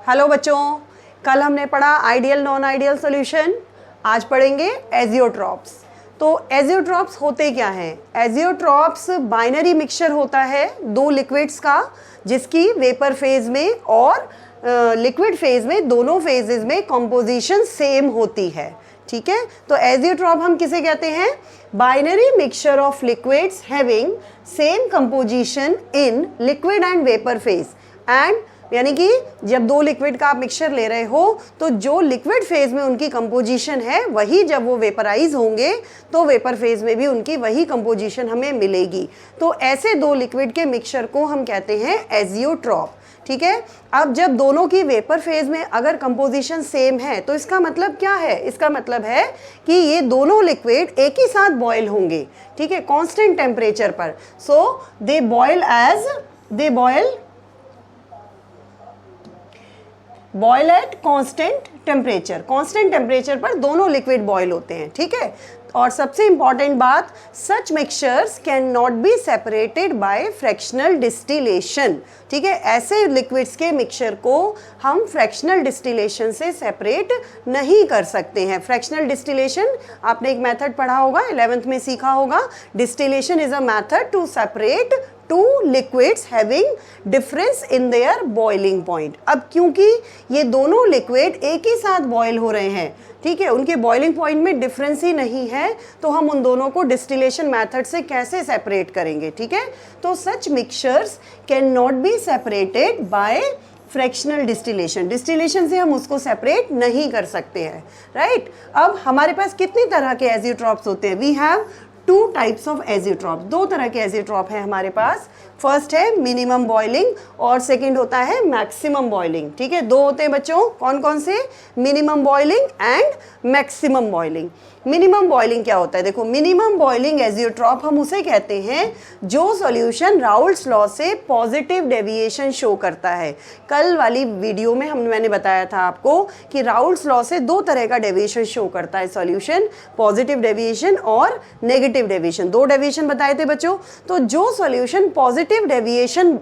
Hello बच्चों, कल हमने पढ़ा आइडियल नॉन आइडियल सॉल्यूशन, आज पढ़ेंगे एजियोट्रॉप्स। तो एजियोट्रॉप्स होते क्या हैं? एजियोट्रॉप्स बाइनरी मिक्सचर होता है दो लिक्विड्स का, जिसकी वेपर फेज में और लिक्विड फेज में, दोनों फेजेस में कंपोजिशन सेम होती है। ठीक है, तो एजियोट्रॉप हम किसे कहते हैं? Binary mixture of liquids having same composition in liquid and vapour phase. And यानी कि जब दो लिक्विड का आप मिक्सचर ले रहे हो तो जो लिक्विड फेज में उनकी कंपोजिशन है वही जब वो वेपराइज होंगे तो वेपर फेज में भी उनकी वही कंपोजिशन हमें मिलेगी। तो ऐसे दो लिक्विड के मिक्सचर को हम कहते हैं एजियोट्रॉप। ठीक है, अब जब दोनों की वेपर फेज में अगर कंपोजिशन सेम है तो इसका मतलब क्या है? इसका मतलब है कि ये दोनों लिक्विड एक ही साथ बॉयल होंगे। ठीक है, कांस्टेंट टेम्परेचर पर। So they boil at constant temperature. Constant temperature पर दोनों लिक्विड बॉयल होते हैं। ठीक है, और सबसे इंपॉर्टेंट बात, such mixtures can not be separated by fractional distillation. ठीक है, ऐसे लिक्विड्स के मिक्सचर को हम फ्रैक्शनल डिस्टिलेशन से सेपरेट नहीं कर सकते हैं। फ्रैक्शनल डिस्टिलेशन आपने एक मेथड पढ़ा होगा, 11th में सीखा होगा। Distillation is a method to separate two liquids having difference in their boiling point. अब क्योंकि ये दोनों लिक्विड एक ही साथ बॉयल हो रहे हैं, ठीक है, उनके बॉइलिंग पॉइंट में डिफरेंस ही नहीं है, तो हम उन दोनों को डिस्टिलेशन मेथड से कैसे सेपरेट करेंगे? ठीक है, तो such mixtures can not be separated by fractional distillation. Distillation से हम उसको सेपरेट नहीं कर सकते हैं। राइट, अब हमारे पास कितनी तरह के एजियोट्रॉप्स होते हैं? We have two types of azeotrope. दो तरह के एजियोट्रॉप है हमारे पास। फर्स्ट है मिनिमम बॉइलिंग और सेकंड होता है मैक्सिमम बॉइलिंग। ठीक है, दो होते हैं बच्चों, कौन कौन से? Minimum boiling and maximum boiling. Minimum boiling क्या होता है? देखो, मिनिमम बॉइलिंग एजियोट्रॉप हम उसे कहते हैं जो सॉल्यूशन राउल्ट्स लॉ से पॉजिटिव डेविएशन शो करता है। कल वाली वीडियो में मैंने बताया था आपको कि राउल्ट्स लॉ से दो तरह का डेविएशन शो करता है सॉल्यूशन, पॉजिटिव डेविएशन और नेगेटिव डेविएशन। दो डेविएशन बताए थे बच्चों। तो जो सॉल्यूशन पॉजिटिव डेविएशन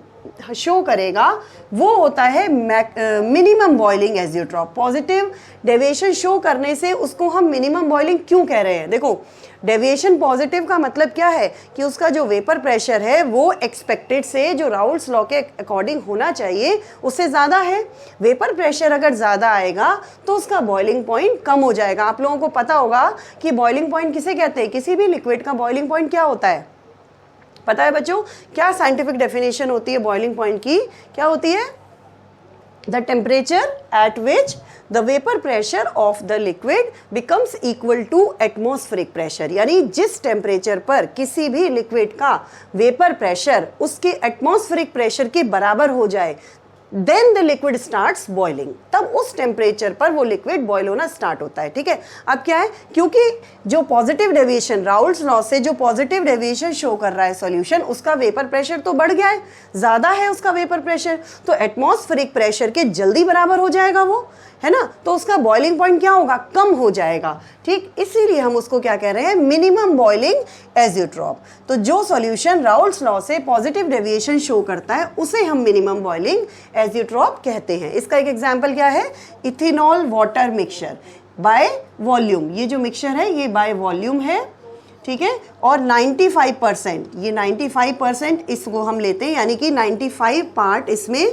शो करेगा वो होता है minimum boiling azeotrope. Positive deviation show करने से उसको हम मिनिमम बॉइलिंग क्यों कह रहे हैं? देखो, डेविएशन पॉजिटिव का मतलब क्या है कि उसका जो वेपर प्रेशर है वो एक्सपेक्टेड से, जो राउल्ट्स लॉ के अकॉर्डिंग होना चाहिए, उससे ज़्यादा है। वेपर प्रेशर अगर ज़्यादा आएगा तो उसका बॉइलिंग पॉइंट कम हो जाएगा। आप लोगों को पता होगा कि बॉइलिंग पॉइंट किसे कहते हैं? किसी भी लिक्विड का बॉइलिंग पॉइंट क्या होता है? पता है बच्चों, क्या साइंटिफिक डेफिनेशन होती है बॉइलिंग पॉइंट की? क्या होती है? The temperature at which the vapour pressure of the liquid becomes equal to atmospheric pressure. यानी जिस टेम्परेचर पर किसी भी लिक्विड का वेपर प्रेशर उसके एटमॉस्फेरिक प्रेशर के बराबर हो जाए, then the liquid starts boiling. तब उस टेम्परेचर पर वो लिक्विड बॉयल होना स्टार्ट होता है। ठीक है, अब क्या है, क्योंकि जो पॉजिटिव डेविएशन, राउल्ट्स लॉ से जो पॉजिटिव डेविएशन शो कर रहा है सॉल्यूशन, उसका वेपर प्रेशर तो बढ़ गया है, ज़्यादा है उसका वेपर प्रेशर, तो एटमॉस्फेरिक प्रेशर के जल्दी बराबर हो जाएगा वो, है ना, तो उसका बॉइलिंग पॉइंट क्या होगा? कम हो जाएगा। ठीक, इसीलिए हम उसको क्या कह रहे हैं? Minimum boiling azeotrope. तो जो सॉल्यूशन राउल्ट्स लॉ से पॉजिटिव डेविएशन शो करता है उसे हम मिनिमम बॉइलिंग एजियोट्रॉप कहते हैं। इसका एक एग्जांपल क्या है? Ethanol water mixture by volume. ये जो मिक्सचर है ये बाय वॉल्यूम है। ठीक है, और 95%, ये 95% इसको हम लेते हैं, यानी कि 95 पार्ट इसमें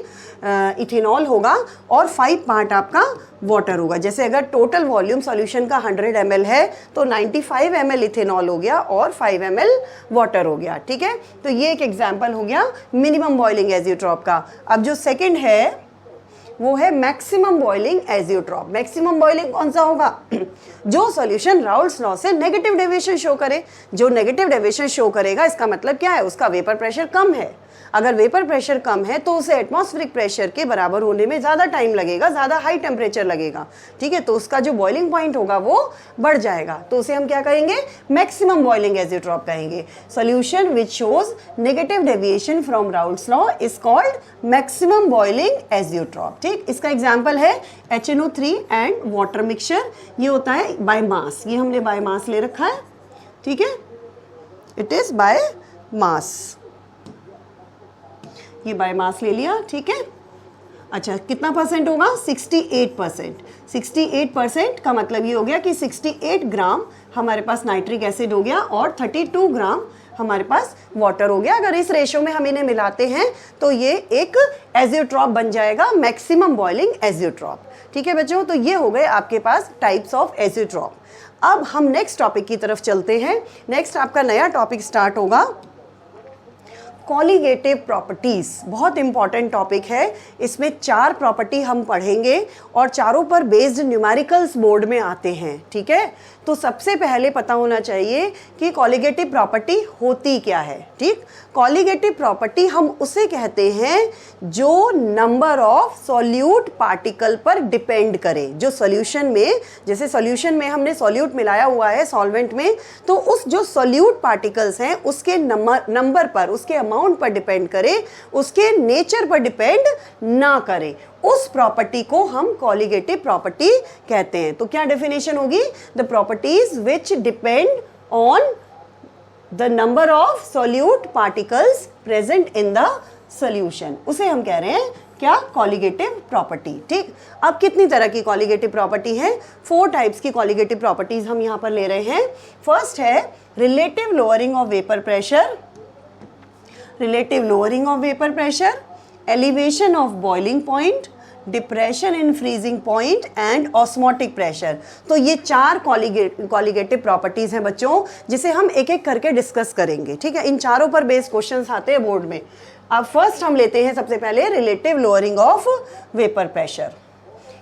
इथेनॉल होगा और 5 पार्ट आपका वाटर होगा। जैसे अगर टोटल वॉल्यूम सॉल्यूशन का 100 ml है तो 95 ml इथेनॉल हो गया और 5 ml वाटर हो गया। ठीक है, तो ये एक एग्जांपल हो गया मिनिमम बॉइलिंग एजियोट्रॉप का। अब जो सेकंड है वो है maximum boiling azeotrope. Maximum boiling कौन सा होगा? जो सॉल्यूशन राउल्ट्स लॉ से नेगेटिव डेविएशन शो करे। जो नेगेटिव डेविएशन शो करेगा इसका मतलब क्या है? उसका वेपर प्रेशर कम है। अगर वेपर प्रेशर कम है तो उसे एटमॉस्फेरिक प्रेशर के बराबर होने में ज़्यादा टाइम लगेगा, ज़्यादा हाई टेम्परेचर लगेगा। ठीक है, तो उसका जो बॉइलिंग पॉइंट होगा वो बढ़ जाएगा, तो उसे हम क्या कहेंगे? मैक्सिमम बॉइलिंग एजियोट्रॉप कहेंगे। Solution which shows negative deviation from Raoult's law is called maximum boiling azeotrope. ठीक, इसका एग्जाम्पल है HNO3 एंड वाटर मिक्सचर। ये होता है बाय मास, ये हमने बाय मास ले रखा है। ठीक है, इट इज बाय मास, ये बाय मास ले लिया। ठीक है, अच्छा कितना परसेंट होगा? 68%। 68% का मतलब ये हो गया कि 68 ग्राम हमारे पास नाइट्रिक एसिड हो गया और 32 ग्राम हमारे पास वाटर हो गया। अगर इस रेशो में हम इन्हें मिलाते हैं तो ये एक एजियोट्रॉप बन जाएगा, मैक्सिमम बॉइलिंग एजियोट्रॉप। ठीक है बच्चों, तो ये हो गए आपके पास टाइप्स ऑफ एजियोट्रॉप। अब हम नेक्स्ट टॉपिक की तरफ चलते हैं। नेक्स्ट आपका नया टॉपिक स्टार्ट होगा, कॉलिगेटिव प्रॉपर्टीज। बहुत इंपॉर्टेंट टॉपिक है। इसमें 4 प्रॉपर्टी हम पढ़ेंगे और चारों पर बेस्ड न्यूमेरिकल्स बोर्ड में आते हैं। ठीक है, तो सबसे पहले पता होना चाहिए कि कॉलिगेटिव प्रॉपर्टी होती क्या है। ठीक, कॉलिगेटिव प्रॉपर्टी हम उसे कहते हैं जो नंबर ऑफ सॉल्यूट पार्टिकल पर डिपेंड करे। जो सॉल्यूशन में, जैसे सॉल्यूशन में हमने सॉल्यूट मिलाया हुआ है सॉल्वेंट में, तो उस जो सॉल्यूट पार्टिकल्स हैं उसके नंबर पर, उसके अमाउंट पर डिपेंड करे, उसके नेचर पर डिपेंड ना करे, उस प्रॉपर्टी को हम कॉलिगेटिव प्रॉपर्टी कहते हैं। तो क्या डेफिनेशन होगी? The properties which depend on the number of solute particles present in the solution, उसे हम कह रहे हैं क्या? Colligative property. ठीक, अब कितनी तरह की कॉलिगेटिव प्रॉपर्टी है? 4 टाइप्स की कॉलिगेटिव प्रॉपर्टीज हम यहां पर ले रहे हैं। फर्स्ट है relative lowering of vapour pressure, relative lowering of vapour pressure, elevation of boiling point, depression in freezing point and osmotic pressure. तो ये 4 कॉलिगेटिव प्रॉपर्टीज हैं बच्चों, जिसे हम एक एक करके डिस्कस करेंगे। ठीक है, इन चारों पर बेस्ड क्वेश्चंस आते हैं बोर्ड में। अब फर्स्ट हम लेते हैं सबसे पहले relative lowering of vapour pressure.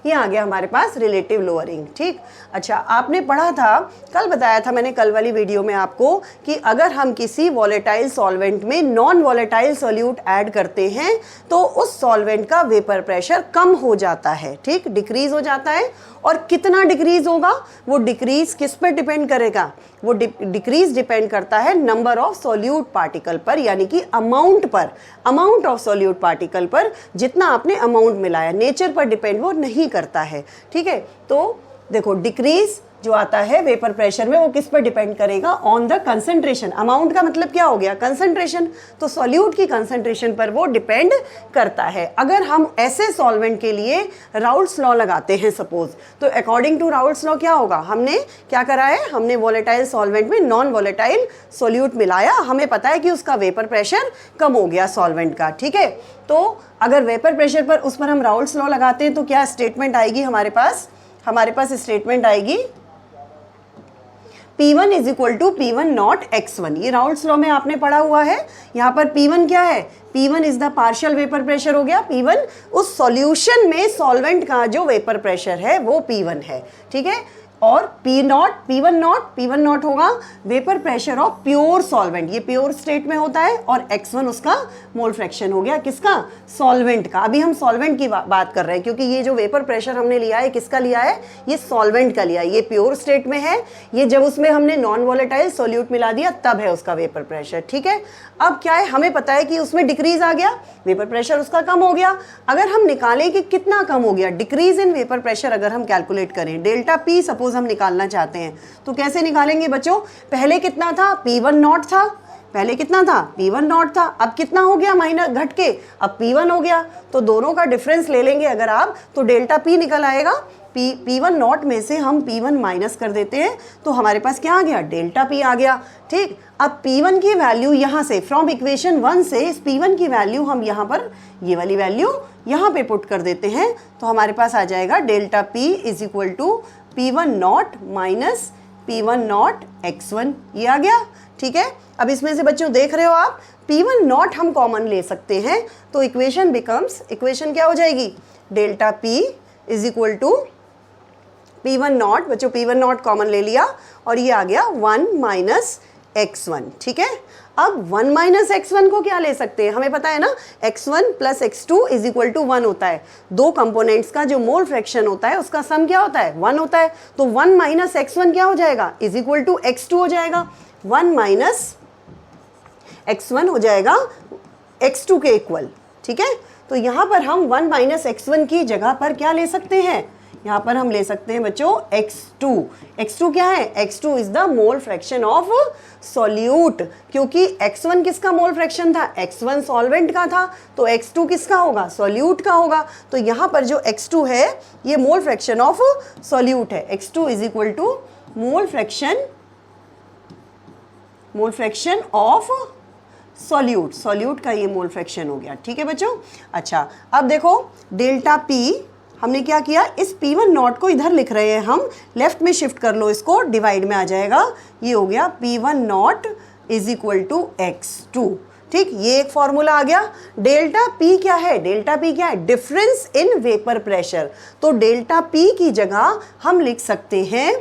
ये आ गया हमारे पास रिलेटिव लोअरिंग। ठीक, अच्छा आपने पढ़ा था, कल बताया था मैंने कल वाली वीडियो में आपको कि अगर हम किसी वॉलेटाइल सॉल्वेंट में नॉन वॉलेटाइल सॉल्यूट ऐड करते हैं तो उस सॉल्वेंट का वेपर प्रेशर कम हो जाता है। ठीक, डिक्रीज हो जाता है। और कितना डिक्रीज होगा? वो डिक्रीज किस पर डिपेंड करेगा? वो डिक्रीज डिपेंड करता है नंबर ऑफ सॉल्यूट पार्टिकल पर, यानी कि अमाउंट पर, अमाउंट ऑफ सॉल्यूट पार्टिकल पर, जितना आपने अमाउंट मिलाया। नेचर पर डिपेंड वो नहीं करता है। ठीक है, तो देखो डिक्रीज जो आता है वेपर प्रेशर में वो किस पर डिपेंड करेगा? On the concentration. अमाउंट का मतलब क्या हो गया? कंसंट्रेशन। तो सॉल्यूट की कंसंट्रेशन पर वो डिपेंड करता है। अगर हम ऐसे सॉल्वेंट के लिए राउल्ट्स लॉ लगाते हैं सपोज, तो अकॉर्डिंग टू राउल्ट्स लॉ क्या होगा? हमने क्या करा है? हमने वॉलेटाइल सॉल्वेंट में नॉन वॉलेटाइल सॉल्यूट मिलाया, हमें पता है कि उसका वेपर प्रेशर कम हो गया सॉल्वेंट का। ठीक है, तो अगर वेपर प्रेशर पर उस पर हम राउल्ट्स लॉ लगाते हैं तो क्या स्टेटमेंट आएगी हमारे पास? हमारे पास स्टेटमेंट आएगी P1 is equal to P1 naught X1। ये राउल्ट्स लॉ में आपने पढ़ा हुआ है। यहाँ पर P1 क्या है? P1 is the partial vapour pressure हो गया। P1 उस सॉल्यूशन में सॉल्वेंट का जो वेपर प्रेशर है वो P1 है। ठीक है, और P1 नॉट होगा vapour pressure of pure solvent. ये प्योर स्टेट में होता है। और X1 उसका मोल फ्रैक्शन हो गया, किसका? सॉल्वेंट का। अभी हम सॉल्वेंट की बात कर रहे हैं क्योंकि ये जो वेपर प्रेशर हमने लिया है किसका लिया है? ये सॉल्वेंट का लिया है। ये प्योर स्टेट में है, ये जब उसमें हमने नॉन वॉलेटाइल सॉल्यूट मिला दिया तब है उसका वेपर प्रेशर। ठीक है, अब क्या है? हमें पता है कि उसमें डिक्रीज आ गया, वेपर प्रेशर उसका कम हो गया। अगर हम निकालें कि कितना कम हो गया, डिक्रीज इन वेपर प्रेशर अगर हम कैलकुलेट करें, डेल्टा P सपोज हम निकालना चाहते हैं, तो कैसे निकालेंगे बच्चों? पहले कितना था? P1 नॉट था। पहले कितना था? P1 नॉट था। अब कितना हो गया? माइनस घट के अब P1 हो गया। तो दोनों का डिफरेंस ले लेंगे अगर आप, तो डेल्टा P निकल आएगा। P1 नॉट में से हम P1 माइनस कर देते हैं तो हमारे पास क्या आ गया? डेल्टा P आ गया। ठीक, अब P1 की वैल्यू यहाँ से फ्रॉम इक्वेशन 1 से इस P1 की वैल्यू हम यहाँ पर, ये वाली वैल्यू यहाँ पे पुट कर देते हैं तो हमारे पास आ जाएगा delta P is equal to P1 naught minus P1 naught X1। ये आ गया। ठीक है, अब इसमें से बच्चों देख रहे हो आप, P1 नॉट हम कॉमन ले सकते हैं तो इक्वेशन बिकम्स, इक्वेशन क्या हो जाएगी? Delta P is equal to P1 naught, बच्चों P1 नॉट कॉमन ले लिया और ये आ गया 1 माइनस X1। ठीक है, अब 1 माइनस X1 को क्या ले सकते हैं? हमें पता है ना X1 plus X2 is equal to 1 होता है। दो कंपोनेंट्स का जो मोल फ्रैक्शन होता है उसका सम क्या होता है? 1 होता है। तो 1 माइनस X1 क्या हो जाएगा? इज इक्वल टू X2 हो जाएगा। 1 माइनस X1 हो जाएगा X2 के इक्वल। ठीक है, तो यहाँ पर हम 1 माइनस X1 की जगह पर क्या ले सकते हैं? यहाँ पर हम ले सकते हैं बच्चों X2। X2 क्या है? X2 is the mole fraction of solute, क्योंकि x1 किसका मोल फ्रैक्शन था, x1 सॉल्वेंट का था, तो x2 किसका होगा, सॉल्यूट का होगा। तो यहाँ पर जो x2 है ये मोल फ्रैक्शन ऑफ सॉल्यूट है। x2 is equal to mole fraction of solute, solute का ये मोल फ्रैक्शन हो गया। ठीक है बच्चों। अच्छा अब देखो डेल्टा P हमने क्या किया, इस P1 नॉट को इधर लिख रहे हैं हम, लेफ्ट में शिफ्ट कर लो इसको, डिवाइड में आ जाएगा, ये हो गया P1 naught is equal to x2। ठीक, ये एक फॉर्मूला आ गया। डेल्टा P क्या है, डेल्टा P क्या है, डिफरेंस इन वेपर प्रेशर। तो डेल्टा P की जगह हम लिख सकते हैं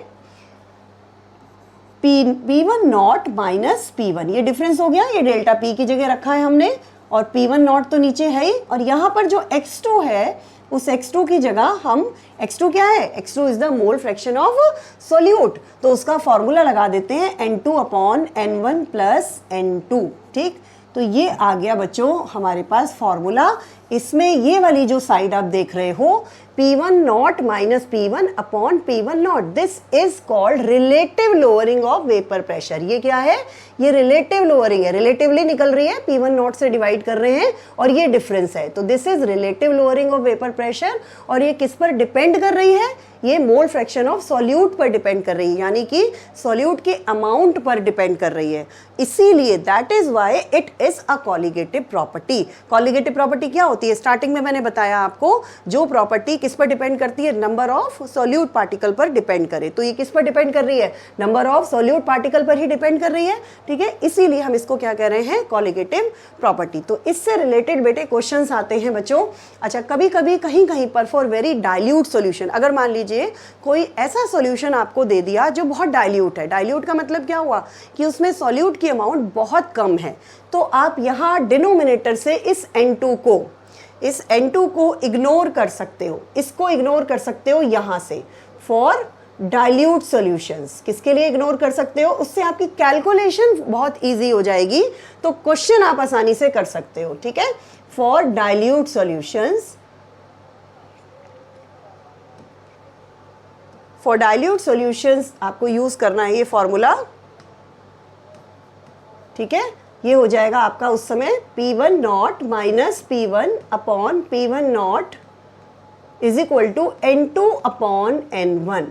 P1 नॉट माइनस P1, ये डिफरेंस हो गया, ये डेल्टा P की जगह रखा है हमने, और P1 नॉट तो नीचे है ही, और यहाँ पर जो x2 है उस x2 की जगह हम, x2 क्या है, x2 is the mole fraction of solute, तो उसका फॉर्मूला लगा देते हैं N2 upon N1 plus N2। ठीक, तो ये आ गया बच्चों हमारे पास फॉर्मूला। इसमें ये वाली जो साइड आप देख रहे हो P1 naught minus P1 upon P1 not, this is called relative lowering of vapour pressure. ये क्या है, ये रिलेटिव लोअरिंग है, रिलेटिवली निकल रही है, P1 नॉट से डिवाइड कर रहे हैं और ये डिफरेंस है, तो this is relative lowering of vapour pressure. और ये किस पर डिपेंड कर रही है, ये मोल फ्रैक्शन ऑफ सॉल्यूट पर डिपेंड कर रही है, यानी कि सॉल्यूट के अमाउंट पर डिपेंड कर रही है। इसीलिए that is why it is a colligative property. Colligative property क्या होती है, स्टार्टिंग में मैंने बताया आपको, जो प्रॉपर्टी किस पर डिपेंड करती है, नंबर ऑफ सॉल्यूट पार्टिकल पर डिपेंड करे, तो ये किस पर डिपेंड कर रही है, नंबर ऑफ सॉल्यूट पार्टिकल पर ही डिपेंड कर रही है। ठीक है, इसीलिए हम इसको क्या कह रहे हैं, कॉलिगेटिव प्रॉपर्टी। तो इससे रिलेटेड बेटे क्वेश्चंस आते हैं बच्चों। अच्छा, कभी कभी कहीं कहीं पर फॉर वेरी डाइल्यूट सॉल्यूशन, अगर मान लीजिए कोई ऐसा सॉल्यूशन आपको दे दिया जो बहुत डाइल्यूट है, डाइल्यूट का मतलब क्या हुआ कि उसमें सॉल्यूट की अमाउंट बहुत कम है, तो आप यहाँ डिनोमिनेटर से इस N2 को इग्नोर कर सकते हो, इसको इग्नोर कर सकते हो यहाँ से, फॉर डाइल्यूट सॉल्यूशंस। किसके लिए इग्नोर कर सकते हो, उससे आपकी कैलकुलेशन बहुत इजी हो जाएगी, तो क्वेश्चन आप आसानी से कर सकते हो। ठीक है, for dilute solutions, for dilute solutions आपको यूज करना है ये फॉर्मूला। ठीक है, ये हो जाएगा आपका उस समय P1 naught minus P1 upon P1 naught is equal to N2 upon N1।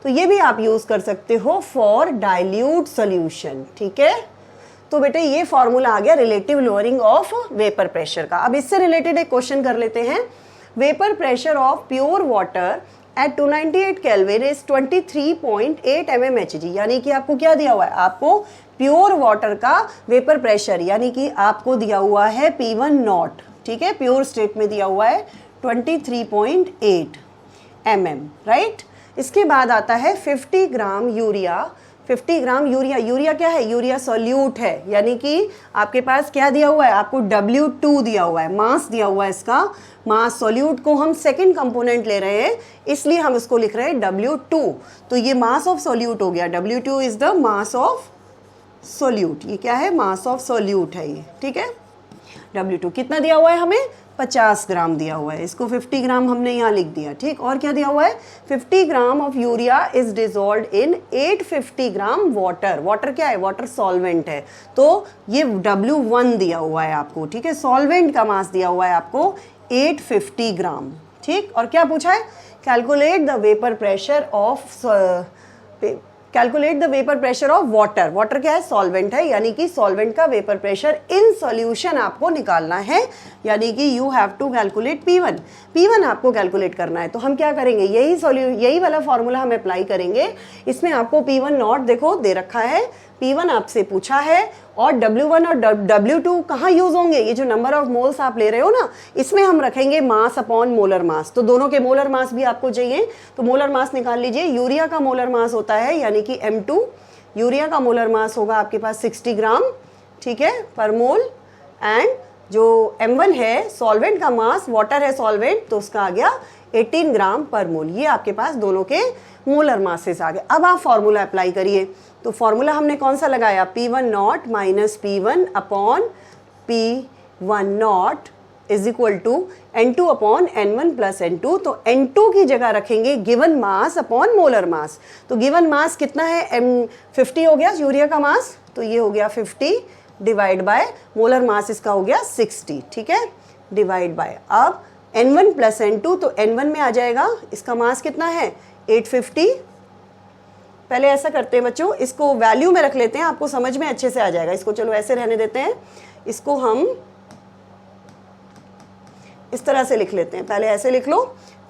तो ये भी आप यूज कर सकते हो फॉर डाइल्यूट सॉल्यूशन। ठीक है, तो बेटे ये फॉर्मूला आ गया relative lowering of vapour pressure का। अब इससे रिलेटेड एक क्वेश्चन कर लेते हैं। Vapour pressure of pure water at 298 kelvin is 23.8 mmHg, यानी कि आपको क्या दिया हुआ है, आपको प्योर वाटर का वेपर प्रेशर, यानी कि आपको दिया हुआ है P1 नॉट। ठीक है, प्योर स्टेट में दिया हुआ है 23.8 mm, राइट। इसके बाद आता है 50 gram urea. 50 gram urea, urea क्या है, यूरिया सॉल्यूट है, यानी कि आपके पास क्या दिया हुआ है, आपको W2 दिया हुआ है, मास दिया हुआ है, इसका मास, सॉल्यूट को हम सेकंड कंपोनेंट ले रहे हैं इसलिए हम इसको लिख रहे हैं W2। तो ये मास ऑफ सॉल्यूट हो गया, W2 is the mass of solute. ये क्या है, मास ऑफ सॉल्यूट है ये। ठीक है, W2 कितना दिया हुआ है हमें, 50 ग्राम दिया हुआ है, इसको 50 ग्राम हमने यहाँ लिख दिया। ठीक, और क्या दिया हुआ है, 50 gram of urea is dissolved in 850 gram water. Water क्या है, वाटर सॉल्वेंट है, तो ये W1 दिया हुआ है आपको। ठीक है, सॉल्वेंट का मास दिया हुआ है आपको 850 ग्राम। ठीक, और क्या पूछा है, calculate the vapour pressure of, calculate the vapour pressure of water. Water क्या है, सॉल्वेंट है, यानी कि सॉल्वेंट का वेपर प्रेशर इन सॉल्यूशन आपको निकालना है, यानी कि you have to calculate P1 आपको कैलकुलेट करना है। तो हम क्या करेंगे, यही वाला फॉर्मूला हम अप्लाई करेंगे। इसमें आपको P1 नॉट देखो दे रखा है, P1 आपसे पूछा है, और W1 और W2 कहाँ यूज होंगे, ये जो नंबर ऑफ मोल्स आप ले रहे हो ना, इसमें हम रखेंगे मास अपॉन मोलर मास। तो दोनों के मोलर मास भी आपको चाहिए, तो मोलर मास निकाल लीजिए। यूरिया का मोलर मास होता है यानी कि M2, यूरिया का मोलर मास होगा आपके पास 60 ग्राम, ठीक है, पर मोल। एंड जो M1 है सॉल्वेंट का मास, वाटर है सॉल्वेंट, तो उसका आ गया 18 ग्राम पर मोल। ये आपके पास दोनों के मोलर मासेस आ गए। अब आप फॉर्मूला अप्लाई करिए। तो फॉर्मूला हमने कौन सा लगाया, P1 naught minus P1 upon P1 naught is equal to N2 upon N1 plus N2। तो N2 की जगह रखेंगे given mass upon molar mass. तो गिवन मास कितना है, 50 हो गया यूरिया का मास, तो ये हो गया 50 डिवाइड बाय मोलर मास इसका हो गया 60, ठीक है, डिवाइड बाय अब N1 प्लस N2, तो N1 में आ जाएगा इसका मास कितना है 850। पहले ऐसा करते हैं बच्चों, इसको वैल्यू में रख लेते हैं, आपको समझ में अच्छे से आ जाएगा। इसको चलो ऐसे रहने देते हैं, इसको हम इस तरह से लिख लेते हैं। पहले ऐसे लिख लो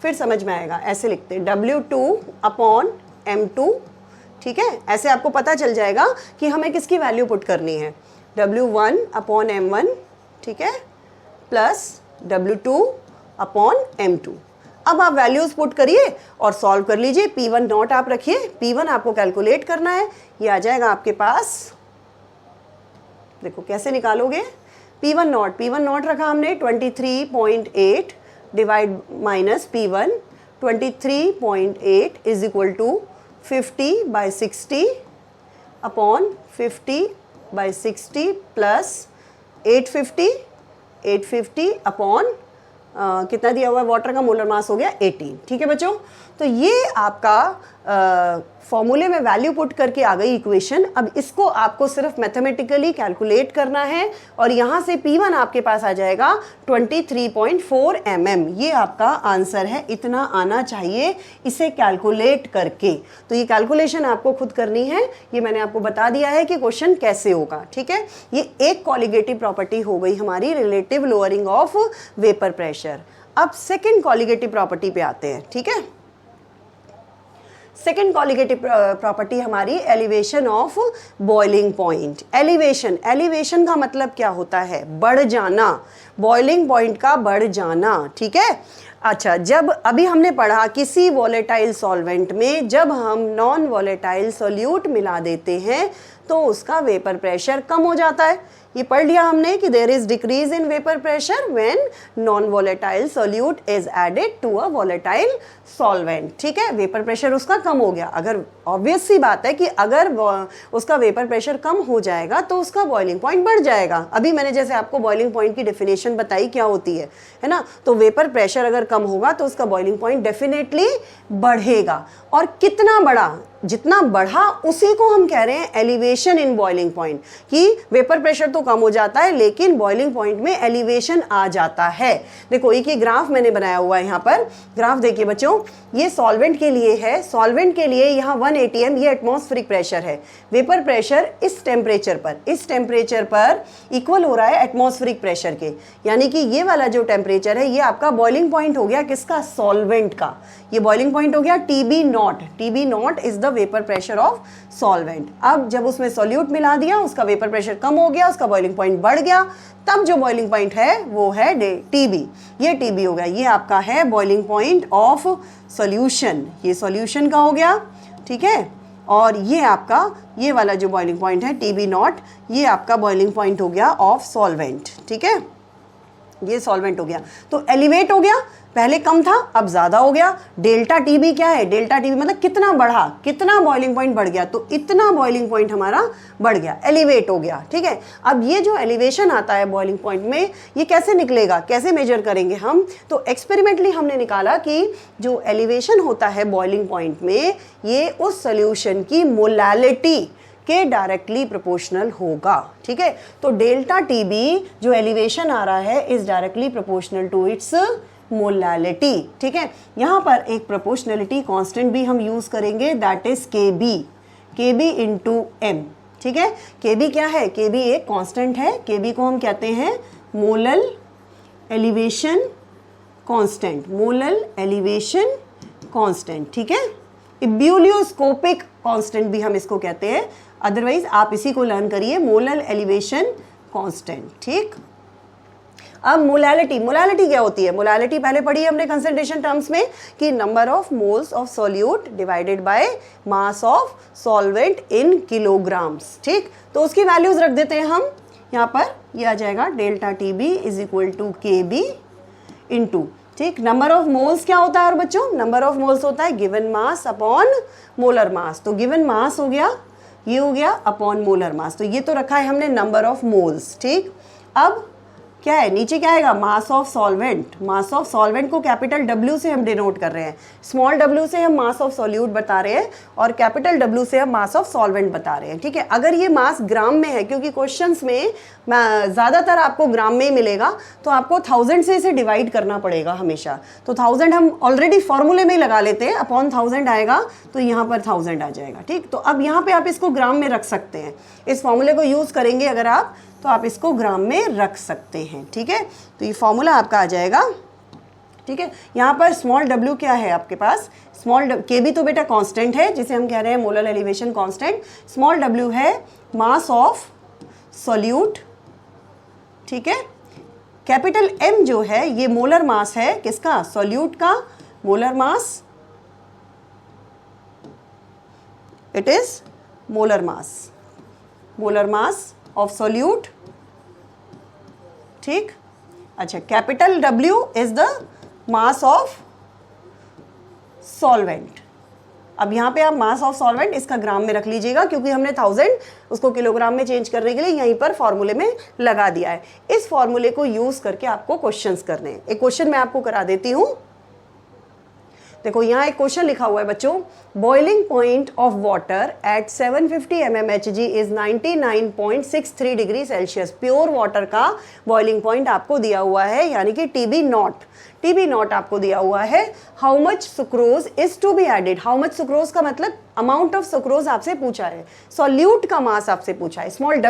फिर समझ में आएगा। ऐसे लिखते हैं W2 अपॉन M2, ठीक है, ऐसे आपको पता चल जाएगा कि हमें किसकी वैल्यू पुट करनी है। W1 अपॉन M1, ठीक है, प्लस W2 अपॉन M2। अब आप वैल्यूज पुट करिए और सॉल्व कर लीजिए। P1 नॉट आप रखिए, P1 आपको कैलकुलेट करना है, ये आ जाएगा आपके पास। देखो कैसे निकालोगे, P1 नॉट रखा हमने 23.8 divide minus P1, 23.8 is equal to 50/60 upon 50/60 plus 850 upon कितना दिया हुआ है, वाटर का मोलर मास हो गया 18, ठीक है बच्चों। तो ये आपका फॉर्मूले में वैल्यू पुट करके आ गई इक्वेशन। अब इसको आपको सिर्फ मैथमेटिकली कैलकुलेट करना है और यहाँ से P1 आपके पास आ जाएगा 23.4 mm। ये आपका आंसर है, इतना आना चाहिए इसे कैलकुलेट करके। तो ये कैलकुलेशन आपको खुद करनी है, ये मैंने आपको बता दिया है कि क्वेश्चन कैसे होगा, ठीक है। ये एक कॉलिगेटिव प्रॉपर्टी हो गई हमारी, relative lowering of vapour pressure. अब सेकेंड कॉलिगेटिव प्रॉपर्टी पे आते हैं, ठीक है। सेकेंड कॉलिगेटिव प्रॉपर्टी हमारी elevation of boiling point. Elevation का मतलब क्या होता है, बढ़ जाना, बॉइलिंग पॉइंट का बढ़ जाना, ठीक है। अच्छा, जब अभी हमने पढ़ा किसी वॉलेटाइल सॉल्वेंट में जब हम नॉन वॉलेटाइल सोल्यूट मिला देते हैं तो उसका वेपर प्रेशर कम हो जाता है। ये पढ़ लिया हमने कि there is decrease in vapour pressure when non volatile solute is added to a volatile solvent, ठीक है। वेपर प्रेशर उसका कम हो गया। अगर ऑब्वियस सी बात है कि अगर उसका वेपर प्रेशर कम हो जाएगा तो उसका बॉइलिंग पॉइंट बढ़ जाएगा। अभी मैंने जैसे आपको बॉइलिंग पॉइंट की डेफिनेशन बताई क्या होती है ना। तो वेपर प्रेशर अगर कम होगा तो उसका बॉइलिंग पॉइंट डेफिनेटली बढ़ेगा। और कितना बढ़ा, जितना बढ़ा उसी को हम कह रहे हैं एलिवेशन इन बॉइलिंग पॉइंट, कि वेपर प्रेशर तो कम हो जाता है लेकिन बॉइलिंग पॉइंट में एलिवेशन आ जाता है। देखो एक ये ग्राफ मैंने बनाया हुआ है, यहाँ पर ग्राफ देखिए बच्चों, ये सॉल्वेंट के लिए है। सॉल्वेंट के लिए यहाँ 1 atm ये एटमॉस्फेरिक प्रेशर है। वेपर प्रेशर इस टेम्परेचर पर इक्वल हो रहा है एटमॉस्फेरिक प्रेशर के, यानी कि ये वाला जो टेम्परेचर है ये आपका बॉइलिंग पॉइंट हो गया किसका, सॉल्वेंट का। ये बॉइलिंग पॉइंट हो गया TB not is the vapour pressure of solvent. अब जब उसमें सॉल्यूट मिला दिया उसका वेपर प्रेशर कम हो गया, उसका बॉइलिंग पॉइंट बढ़ गया, तब जो बॉइलिंग पॉइंट है वो है TB। ये TB हो गया, ये आपका है बॉइलिंग पॉइंट ऑफ सॉल्यूशन। ये सॉल्यूशन का हो गया, ठीक है। और ये आपका ये वाला जो बॉइलिंग पॉइंट है TB नॉट, ये आपका बॉइलिंग पॉइंट हो गया ऑफ सॉल्वेंट, ठीक है। ये सॉल्वेंट हो गया तो एलिवेट हो गया, पहले कम था अब ज्यादा हो गया। डेल्टा TB क्या है, डेल्टा TB मतलब कितना बढ़ा, कितना बॉइलिंग पॉइंट बढ़ गया, तो इतना बॉइलिंग पॉइंट हमारा बढ़ गया, एलिवेट हो गया, ठीक है। अब ये जो एलिवेशन आता है बॉइलिंग पॉइंट में, ये कैसे निकलेगा, कैसे मेजर करेंगे हम, तो एक्सपेरिमेंटली हमने निकाला कि जो एलिवेशन होता है बॉइलिंग पॉइंट में ये उस सोल्यूशन की मोलैलिटी के डायरेक्टली प्रोपोर्शनल होगा, ठीक है। तो डेल्टा TB जो एलिवेशन आ रहा है is directly proportional to its molality, ठीक है। यहाँ पर एक प्रोपोर्शनलिटी कांस्टेंट भी हम यूज करेंगे, that is KB into M, ठीक है। KB क्या है, KB एक कांस्टेंट है। KB को हम कहते हैं मोलल एलिवेशन कांस्टेंट, ठीक है। इब्यूलियोस्कोपिक कांस्टेंट भी हम इसको कहते हैं, अदरवाइज आप इसी को लर्न करिए, मोलल एलिवेशन कांस्टेंट, ठीक। अब मोलैलिटी क्या होती है, मोलैलिटी पहले पढ़ी है हमने कंसंट्रेशन टर्म्स में कि number of moles of solute divided by mass of solvent in kilograms, ठीक। तो उसकी वैल्यूज रख देते हैं हम यहाँ पर, ये आ जाएगा delta TB is equal to KB into, ठीक। नंबर ऑफ मोल्स क्या होता है और बच्चों, नंबर ऑफ मोल्स होता है given mass upon molar mass. तो गिवन मास हो गया, ये हो गया अपॉन मोलर मास, तो ये तो रखा है हमने नंबर ऑफ मोल्स, ठीक। अब क्या है, नीचे क्या आएगा, mass of solvent. Mass of solvent को कैपिटल W से हम डिनोट कर रहे हैं, स्मॉल w से हम मास ऑफ सॉल्यूट बता रहे हैं और कैपिटल W से हम मास ऑफ सॉल्वेंट बता रहे हैं, ठीक है। अगर ये मास ग्राम में है, क्योंकि क्वेश्चंस में ज़्यादातर आपको ग्राम में ही मिलेगा, तो आपको 1000 से इसे डिवाइड करना पड़ेगा हमेशा। तो 1000 हम ऑलरेडी फॉर्मूले में ही लगा लेते हैं, अपॉन 1000 आएगा तो यहाँ पर 1000 आ जाएगा, ठीक। तो अब यहाँ पे आप इसको ग्राम में रख सकते हैं, इस फॉर्मूले को यूज़ करेंगे अगर आप, तो आप इसको ग्राम में रख सकते हैं, ठीक है। तो ये फॉर्मूला आपका आ जाएगा, ठीक है। यहाँ पर स्मॉल w क्या है आपके पास, स्मॉल Kb तो बेटा कांस्टेंट है, जिसे हम कह रहे हैं molar elevation constant. Small w है मास ऑफ सॉल्यूट, ठीक है। कैपिटल M जो है ये मोलर मास है, किसका, सॉल्यूट का molar mass, it is molar mass, molar mass of solute, ठीक। अच्छा, capital W is the mass of solvent. अब यहाँ पे आप मास ऑफ सॉल्वेंट इसका ग्राम में रख लीजिएगा, क्योंकि हमने 1000 उसको किलोग्राम में चेंज करने के लिए यहीं पर फॉर्मूले में लगा दिया है। इस फॉर्मूले को यूज करके आपको क्वेश्चंस करने हैं। एक क्वेश्चन मैं आपको करा देती हूँ। देखो यहाँ एक क्वेश्चन लिखा हुआ है बच्चों, boiling point of water at 750 mmHg is 99.63 degree Celsius. Pure water का बॉइलिंग पॉइंट आपको दिया हुआ है, यानी कि TB नॉट आपको दिया हुआ है। How much sucrose is to be added, how much sucrose का मतलब अमाउंट ऑफ सुक्रोज आपसे पूछा है, सॉल्यूट का मास आपसे पूछा है, स्मॉल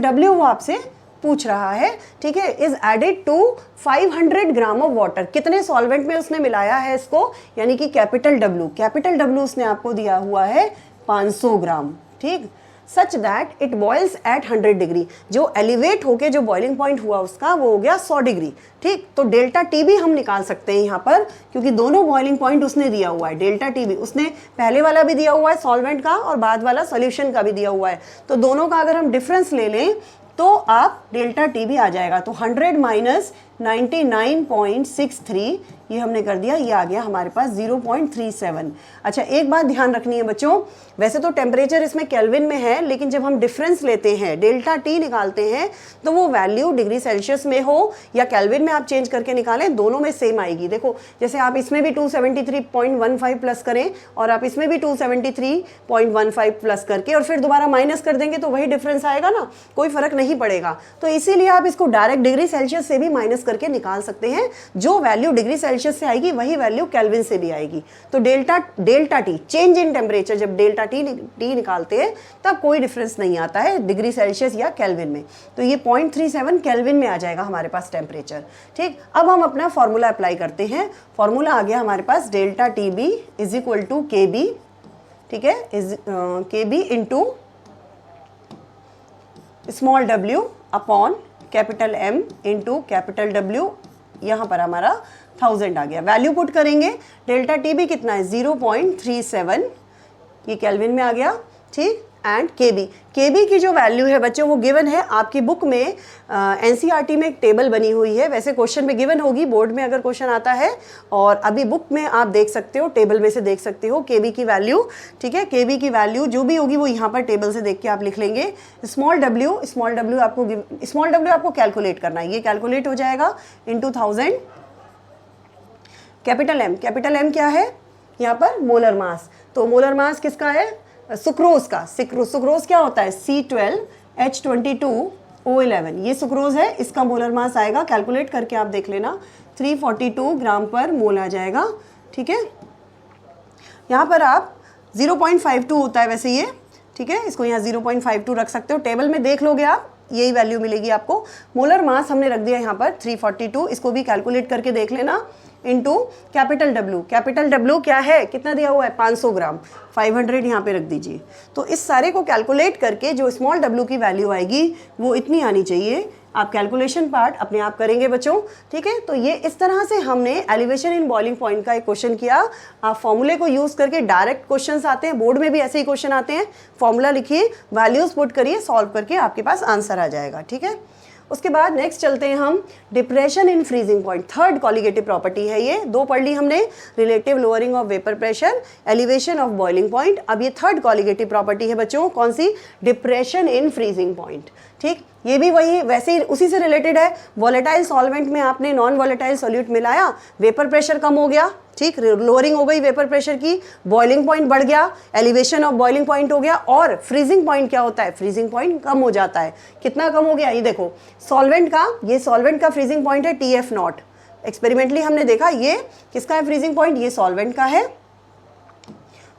w वो आपसे पूछ रहा है, ठीक है। Is added to 500 gram of water, कितने सॉल्वेंट में उसने मिलाया है इसको, यानी कि कैपिटल W उसने आपको दिया हुआ है 500 ग्राम, ठीक। Such that it boils at 100 degree, जो एलिवेट होके जो बॉइलिंग पॉइंट हुआ उसका वो हो गया 100 डिग्री, ठीक। तो डेल्टा टी भी हम निकाल सकते हैं यहाँ पर, क्योंकि दोनों बॉइलिंग पॉइंट उसने दिया हुआ है। डेल्टा टी भी उसने पहले वाला भी दिया हुआ है सॉल्वेंट का, और बाद वाला सॉल्यूशन का भी दिया हुआ है। तो दोनों का अगर हम डिफरेंस ले लें तो आप डेल्टा टी भी आ जाएगा। तो 100 माइनस 99.63 ये हमने कर दिया, ये आ गया हमारे पास 0.37। अच्छा, एक बात ध्यान रखनी है बच्चों, वैसे तो टेम्परेचर इसमें केल्विन में है, लेकिन जब हम डिफरेंस लेते हैं, डेल्टा टी निकालते हैं, तो वो वैल्यू डिग्री सेल्सियस में हो या केल्विन में आप चेंज करके निकालें, दोनों में सेम आएगी। देखो जैसे आप इसमें भी 273.15 प्लस करें और आप इसमें भी 273.15 प्लस करके और फिर दोबारा माइनस कर देंगे तो वही डिफरेंस आएगा ना, कोई फर्क नहीं पड़ेगा। तो इसीलिए आप इसको डायरेक्ट डिग्री सेल्सियस से भी माइनस करके निकाल सकते हैं। जो वैल्यू डिग्री सेल्सियस से आएगी वही वैल्यू केल्विन से भी आएगी। तो delta T change in temperature, जब डेल्टा टी निकालते हैं तब कोई डिफरेंस नहीं आता है डिग्री सेल्सियस या केल्विन में। तो ये 0.37 केल्विन में आ जाएगा हमारे पास टेम्परेचर, ठीक। अब हम अपना फॉर्मूला अप्लाई करते हैं। फॉर्मूला आ गया हमारे पास, delta T B is equal to K B, ठीक है, K B into small w upon capital M into capital W। यहाँ पर हमारा 1000 आ गया। वैल्यू पुट करेंगे, डेल्टा टी भी कितना है 0.37, ये केल्विन में आ गया, ठीक। एंड केबी की जो वैल्यू है बच्चों वो गिवन है आपकी बुक में, एनसीईआरटी में एक टेबल बनी हुई है। वैसे क्वेश्चन में गिवन होगी, बोर्ड में अगर क्वेश्चन आता है, और अभी बुक में आप देख सकते हो, टेबल में से देख सकते हो केबी की वैल्यू, ठीक है। केबी की वैल्यू जो भी होगी वो यहाँ पर टेबल से देख के आप लिख लेंगे। स्मॉल w आपको कैलकुलेट करना है, ये कैलकुलेट हो जाएगा इंटू 1000। कैपिटल M क्या है यहाँ पर, मोलर मास। तो मोलर मास किसका है, सुक्रोज का। सुक्रोज क्या होता है, C12H22O11, ये सुक्रोज है, इसका मोलर मास आएगा, कैलकुलेट करके आप देख लेना, 342 ग्राम पर मोल आ जाएगा, ठीक है। यहाँ पर आप 0.52 होता है वैसे ये, ठीक है, इसको यहाँ 0.52 रख सकते हो, टेबल में देख लोगे आप, यही वैल्यू मिलेगी आपको। मोलर मास हमने रख दिया यहाँ पर 342, इसको भी कैलकुलेट करके देख लेना, इंटू कैपिटल W क्या है, कितना दिया हुआ है 500 ग्राम, 500 यहाँ पे रख दीजिए। तो इस सारे को कैलकुलेट करके जो स्मॉल w की वैल्यू आएगी वो इतनी आनी चाहिए। आप कैलकुलेशन पार्ट अपने आप करेंगे बच्चों, ठीक है। तो ये इस तरह से हमने एलिवेशन इन बॉइलिंग पॉइंट का एक क्वेश्चन किया। आप फॉर्मूले को यूज करके डायरेक्ट क्वेश्चंस आते हैं, बोर्ड में भी ऐसे ही क्वेश्चन आते हैं। फॉर्मूला लिखिए, वैल्यूज पुट करिए, सॉल्व करके आपके पास आंसर आ जाएगा, ठीक है। उसके बाद नेक्स्ट चलते हैं हम depression in freezing point, third colligative property है ये, दो पढ़ ली हमने, relative lowering of vapour pressure, elevation of boiling point. अब ये थर्ड कॉलिगेटिव प्रॉपर्टी है बच्चों, कौन सी? Depression in freezing point. ठीक, ये भी वही वैसे ही उसी से रिलेटेड है। वॉलेटाइल सॉल्वेंट में आपने नॉन वॉलेटाइल सॉल्यूट मिलाया, वेपर प्रेशर कम हो गया, ठीक, लोअरिंग हो गई वेपर प्रेशर की, बॉइलिंग पॉइंट बढ़ गया, एलिवेशन ऑफ बॉइलिंग पॉइंट हो गया, और फ्रीजिंग पॉइंट क्या होता है? फ्रीजिंग पॉइंट कम हो जाता है। कितना कम हो गया? ये देखो सॉल्वेंट का, ये सॉल्वेंट का फ्रीजिंग पॉइंट है TF0। एक्सपेरिमेंटली हमने देखा ये किसका है फ्रीजिंग पॉइंट? ये सॉल्वेंट का है,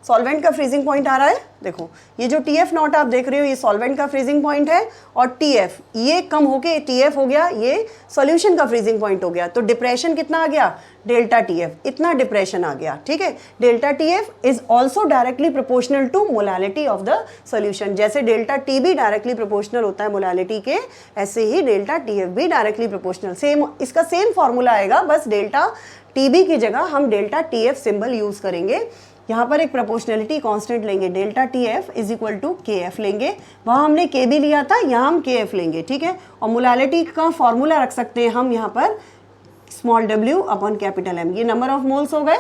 सॉल्वेंट का फ्रीजिंग पॉइंट आ रहा है। देखो ये जो TF0 आप देख रहे हो ये सॉल्वेंट का फ्रीजिंग पॉइंट है, और TF ये कम होके TF हो गया, ये सॉल्यूशन का फ्रीजिंग पॉइंट हो गया। तो डिप्रेशन कितना आ गया? डेल्टा TF, इतना डिप्रेशन आ गया। ठीक है, delta TF is also directly proportional to molality of the solution. जैसे डेल्टा T भी डायरेक्टली प्रोपोर्शनल होता है मोलालिटी के, ऐसे ही डेल्टा TF भी डायरेक्टली प्रोपोर्शनल। सेम इसका सेम फॉर्मूला आएगा, बस डेल्टा TB की जगह हम डेल्टा TF सिंबल यूज करेंगे। यहाँ पर एक प्रोपोर्शनलिटी कांस्टेंट लेंगे, delta TF is equal to KF लेंगे, वहाँ हमने KB लिया था, यहाँ हम KF लेंगे। ठीक है, और मोलालिटी का फॉर्मूला रख सकते हैं हम यहाँ पर small w upon capital M। ये नंबर ऑफ मोल्स हो गए,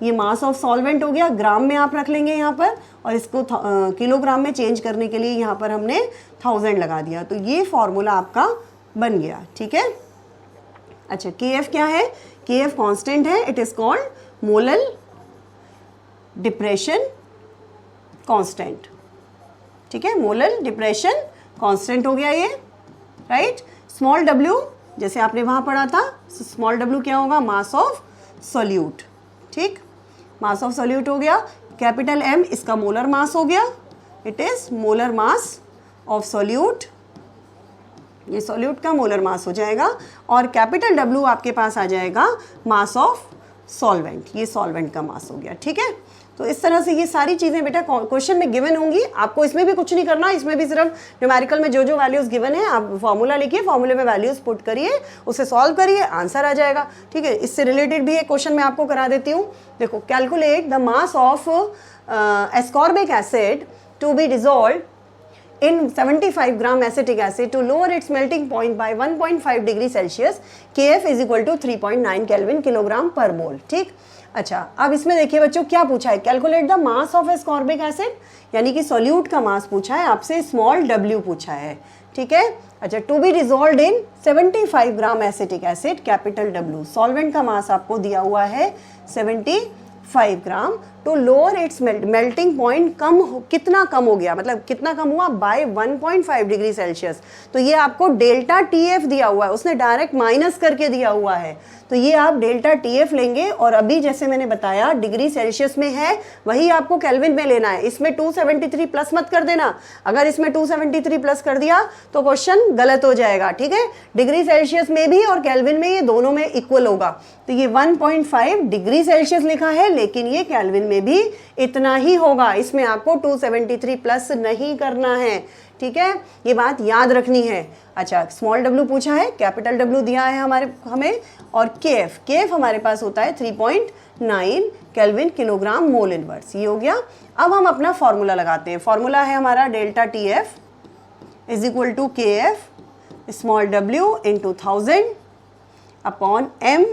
ये मास ऑफ सॉल्वेंट हो गया, ग्राम में आप रख लेंगे यहाँ पर, और इसको किलोग्राम में चेंज करने के लिए यहाँ पर हमने 1000 लगा दिया। तो ये फॉर्मूला आपका बन गया। ठीक है, अच्छा KF क्या है? KF कांस्टेंट है, it is called molal depression constant. ठीक है, मोलल डिप्रेशन कांस्टेंट हो गया ये, राइट। स्मॉल w जैसे आपने वहाँ पढ़ा था, स्मॉल w क्या होगा? Mass of solute. ठीक, मास ऑफ सॉल्यूट हो गया। कैपिटल M इसका मोलर मास हो गया, it is molar mass of solute, ये सॉल्यूट का मोलर मास हो जाएगा। और कैपिटल W आपके पास आ जाएगा मास ऑफ सॉल्वेंट, ये सॉल्वेंट का मास हो गया। ठीक है, तो इस तरह से ये सारी चीज़ें बेटा क्वेश्चन में गिवन होंगी, आपको इसमें भी कुछ नहीं करना, इसमें भी सिर्फ न्यूमेरिकल में जो जो वैल्यूज गिवन है आप फॉर्मूला लिखिए, फॉर्मूले में वैल्यूज पुट करिए, उसे सॉल्व करिए, आंसर आ जाएगा। ठीक है, इससे रिलेटेड भी एक क्वेश्चन मैं आपको करा देती हूँ। देखो, calculate the mass of ascorbic acid to be dissolve in 75 gram acetic acid to lower its melting point by 1.5 degree Celsius, KF is equal to 3.9 Kelvin kilogram पर मोल। ठीक, अच्छा अब इसमें देखिए बच्चों क्या पूछा है? Calculate the mass of ascorbic acid, यानी कि सॉल्यूट का मास पूछा है आपसे, स्मॉल w पूछा है। ठीक है, अच्छा to be dissolved in 75 gram acetic acid, capital W। Solvent का मास आपको दिया हुआ है 75 ग्राम। तो लोअर इट्स मेल्टिंग पॉइंट कितना कम हो गया, मतलब कितना कम हुआ? By 1.5 degree Celsius. तो ये आपको डेल्टा TF दिया हुआ है, उसने डायरेक्ट माइनस करके दिया हुआ है, तो ये आप डेल्टा TF लेंगे। और अभी जैसे मैंने बताया डिग्री सेल्सियस में है, वही आपको केल्विन में लेना है। इसमें 273 प्लस मत कर देना, अगर इसमें 273 प्लस कर दिया तो क्वेश्चन गलत हो जाएगा। ठीक है, डिग्री सेल्सियस में भी और केल्विन में, ये दोनों में इक्वल होगा। तो ये 1.5 डिग्री सेल्सियस लिखा है, लेकिन ये केल्विन में भी इतना ही होगा, इसमें आपको 273 प्लस नहीं करना है। ठीक है, ये बात याद रखनी है। अच्छा, स्मॉल w पूछा है, कैपिटल W दिया है हमें, और KF हमारे पास होता है 3.9 केल्विन किलोग्राम मोल इनवर्स। ये हो गया। अब हम अपना फॉर्मूला लगाते हैं। फॉर्मूला है हमारा delta TF is equal to KF small w into 1000 upon M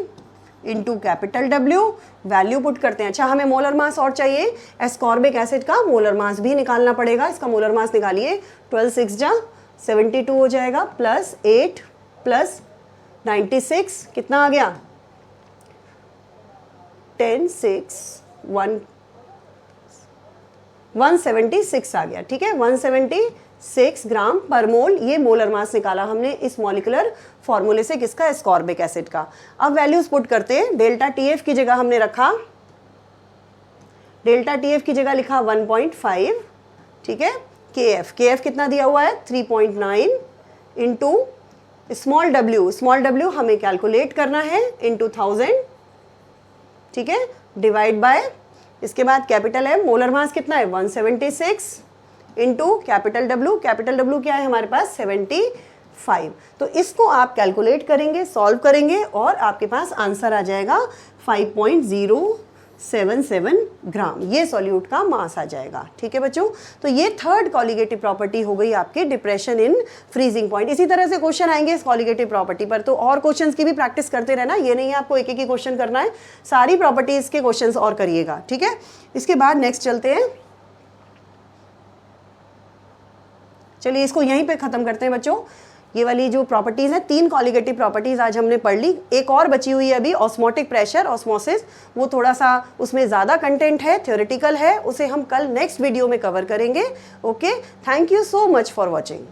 into capital W। Value put करते हैं। अच्छा, हमें मोलर मास और चाहिए, एस्कॉर्बिक एसिड का मोलर मास भी निकालना पड़ेगा। इसका मोलर मास निकालिए, 12 6 जा 72 हो जाएगा, प्लस 8 प्लस 96 कितना आ गया? 10 6 176 आ गया। ठीक है, 176 ग्राम पर मोल, ये मोलर मास निकाला हमने इस मॉलिक्यूलर फॉर्मूले से, किसका? एस्कॉर्बिक एसिड का। अब वैल्यूज पुट करते हैं। डेल्टा TF की जगह हमने रखा, डेल्टा TF की जगह लिखा 1.5। ठीक है, KF कितना दिया हुआ है? 3.9 इंटू स्मॉल w हमें कैलकुलेट करना है, इंटू 1000। ठीक है, डिवाइड बाय, इसके बाद कैपिटल M, मोलर मास कितना है? 176 इंटू कैपिटल W क्या है हमारे पास? 75। तो इसको आप कैलकुलेट करेंगे, सॉल्व करेंगे, और आपके पास आंसर आ जाएगा 5.0 0.77 ग्राम, ये सॉल्यूट का मास आ जाएगा। ठीक है बच्चों, तो ये थर्ड कॉलिगेटिव प्रॉपर्टी हो गई आपकी डिप्रेशन इन फ्रीजिंग पॉइंट। इसी तरह से क्वेश्चन आएंगे इस कॉलिगेटिव प्रॉपर्टी पर, तो और क्वेश्चंस की भी प्रैक्टिस करते रहना, ये नहीं है आपको एक एक ही क्वेश्चन करना है, सारी प्रॉपर्टीज के क्वेश्चंस और करिएगा। ठीक है, इसके बाद नेक्स्ट चलते हैं, चलिए इसको यहीं पे खत्म करते हैं बच्चों। ये वाली जो प्रॉपर्टीज है, 3 कॉलिगेटिव प्रॉपर्टीज आज हमने पढ़ ली। एक और बची हुई है अभी, ऑस्मोटिक प्रेशर, ऑस्मोसिस, वो थोड़ा सा उसमें ज़्यादा कंटेंट है, थ्योरेटिकल है, उसे हम कल नेक्स्ट वीडियो में कवर करेंगे। Okay, thank you so much for watching.